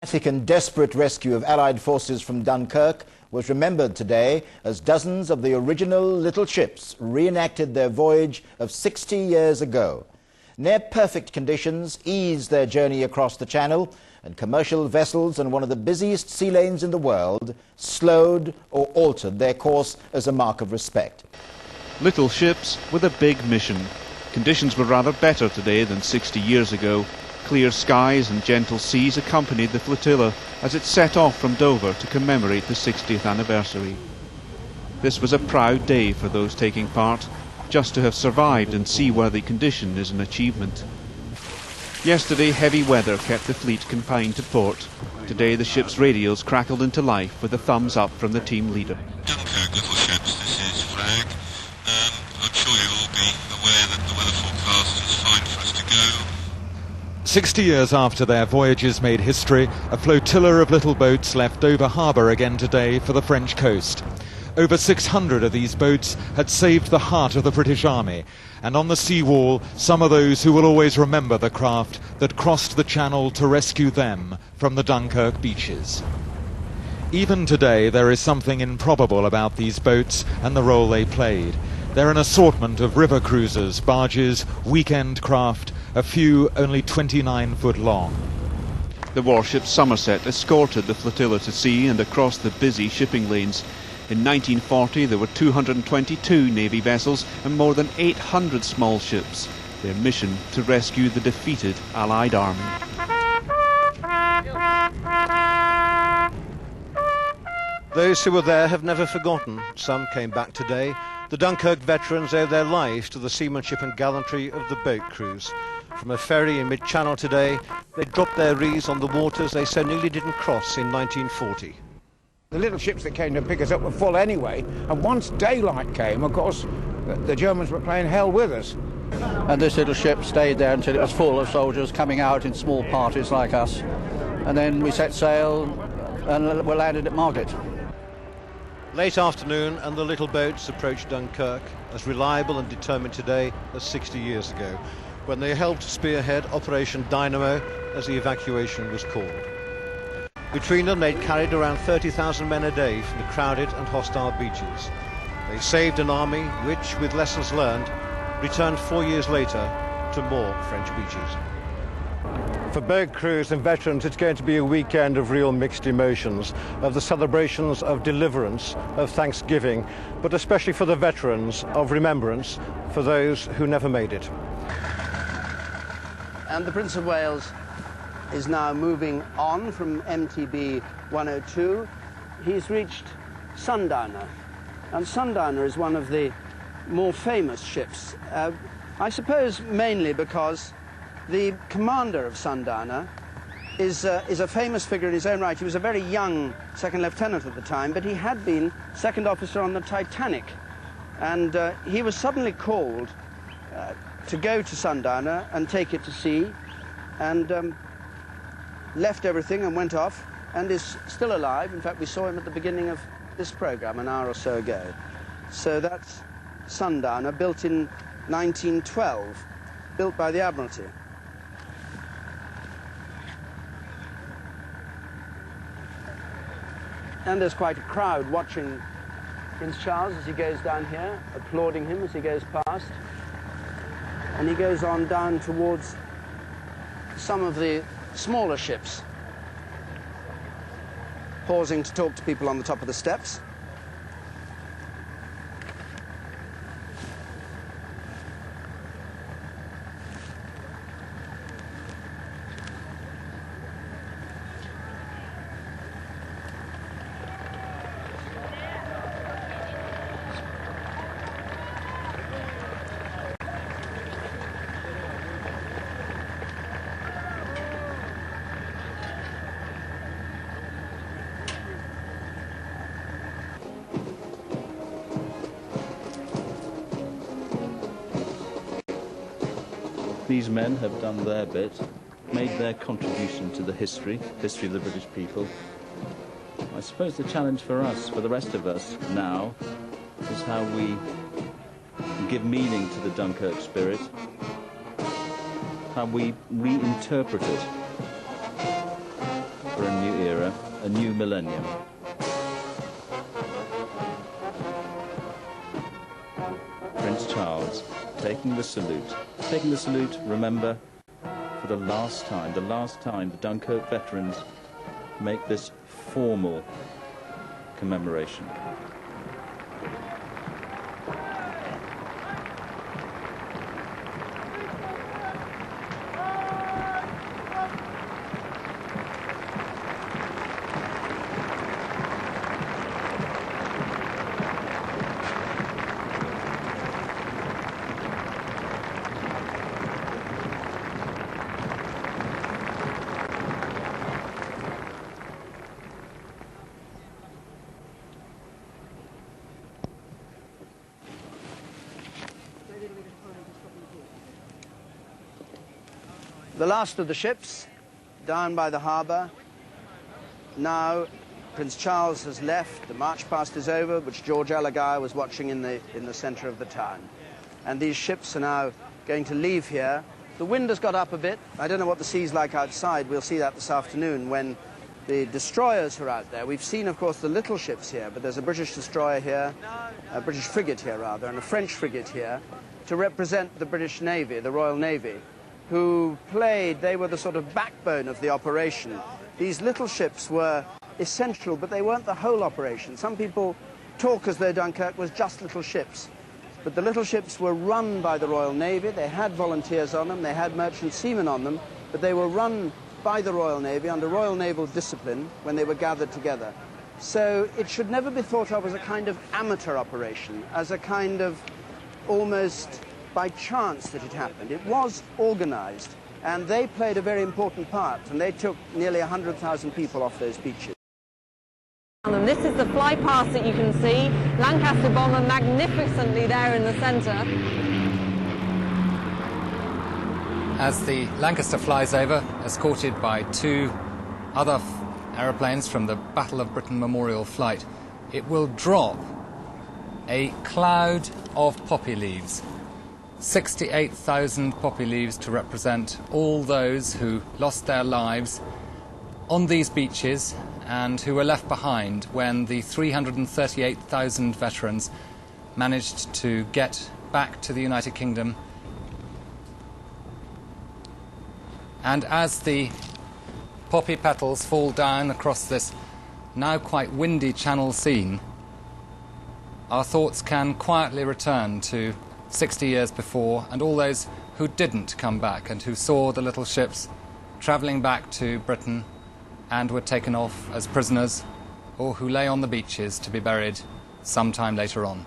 Dramatic and desperate rescue of Allied forces from Dunkirk was remembered today as dozens of the original little ships reenacted their voyage of 60 years ago. Near-perfect conditions eased their journey across the Channel, and commercial vessels on one of the busiest sea lanes in the world slowed or altered their course as a mark of respect. Little ships with a big mission. Conditions were rather better today than 60 years ago. Clear skies and gentle seas accompanied the flotilla as it set off from Dover to commemorate the 60th anniversary. This was a proud day for those taking part. Just to have survived in seaworthy condition is an achievement. Yesterday, heavy weather kept the fleet confined to port. Today, the ship's radios crackled into life with a thumbs up from the team leader. Dunkirk, little ships, this is Frag. I'm sure you'll all be aware that the weather forecast is fine for us to go. 60 years after their voyages made history, a flotilla of little boats left Dover harbour again today for the French coast. Over 600 of these boats had saved the heart of the British Army, and on the seawall, some of those who will always remember the craft that crossed the Channel to rescue them from the Dunkirk beaches. Even today, there is something improbable about these boats and the role they played. They're an assortment of river cruisers, barges, weekend craft, a few only 29 foot long. The warship Somerset escorted the flotilla to sea and across the busy shipping lanes. In 1940 there were 222 Navy vessels and more than 800 small ships. Their mission to rescue the defeated Allied army. Those who were there have never forgotten. Some came back today. The Dunkirk veterans owe their lives to the seamanship and gallantry of the boat crews. From a ferry in mid-channel today, they dropped their wreaths on the waters they so nearly didn't cross in 1940. The little ships that came to pick us up were full anyway, and once daylight came, of course, the Germans were playing hell with us. And this little ship stayed there until it was full of soldiers coming out in small parties like us. And then we set sail and were landed at Margate. Late afternoon, and the little boats approached Dunkirk, as reliable and determined today as 60 years ago, when they helped spearhead Operation Dynamo as the evacuation was called. Between them, they'd carried around 30,000 men a day from the crowded and hostile beaches. They saved an army which, with lessons learned, returned 4 years later to more French beaches. For boat crews and veterans, it's going to be a weekend of real mixed emotions, of the celebrations of deliverance, of thanksgiving, but especially for the veterans, of remembrance for those who never made it. And the Prince of Wales is now moving on from MTB 102. He's reached Sundowner, and Sundowner is one of the more famous ships, I suppose mainly because the commander of Sundowner is a famous figure in his own right. He was a very young second lieutenant at the time, but he had been second officer on the Titanic, and he was suddenly called to go to Sundowner and take it to sea, and left everything and went off, and is still alive. In fact, we saw him at the beginning of this program an hour or so ago. So that's Sundowner, built in 1912, built by the Admiralty. And there's quite a crowd watching Prince Charles as he goes down here, applauding him as he goes past. And he goes on down towards some of the smaller ships, pausing to talk to people on the top of the steps. These men have done their bit, made their contribution to the history of the British people. I suppose the challenge for us, for the rest of us now, is how we give meaning to the Dunkirk spirit, how we reinterpret it for a a new millennium. Prince Charles taking the salute, remember, for the last time the Dunkirk veterans make this formal commemoration. The last of the ships down by the harbour. Now Prince Charles has left, the march past is over, which George Elleguy was watching in the centre of the town. And these ships are now going to leave here. The wind has got up a bit. I don't know what the sea's like outside. We'll see that this afternoon when the destroyers are out there. We've seen, of course, the little ships here, but there's a British destroyer here, a British frigate here, rather, and a French frigate here to represent the British Navy, the Royal Navy, who they were the sort of backbone of the operation. These little ships were essential, but they weren't the whole operation. Some people talk as though Dunkirk was just little ships, but the little ships were run by the Royal Navy. They had volunteers on them, they had merchant seamen on them, but they were run by the Royal Navy under Royal Naval discipline when they were gathered together. So it should never be thought of as a kind of amateur operation, as a kind of almost by chance that it happened. It was organised, and they played a very important part, and they took nearly 100,000 people off those beaches. And this is the fly past that you can see. Lancaster bomber magnificently there in the centre. As the Lancaster flies over, escorted by two other aeroplanes from the Battle of Britain Memorial Flight, it will drop a cloud of poppy leaves. 68,000 poppy leaves to represent all those who lost their lives on these beaches and who were left behind when the 338,000 veterans managed to get back to the United Kingdom. And as the poppy petals fall down across this now quite windy Channel scene, our thoughts can quietly return to 60 years before, and all those who didn't come back and who saw the little ships travelling back to Britain and were taken off as prisoners, or who lay on the beaches to be buried sometime later on.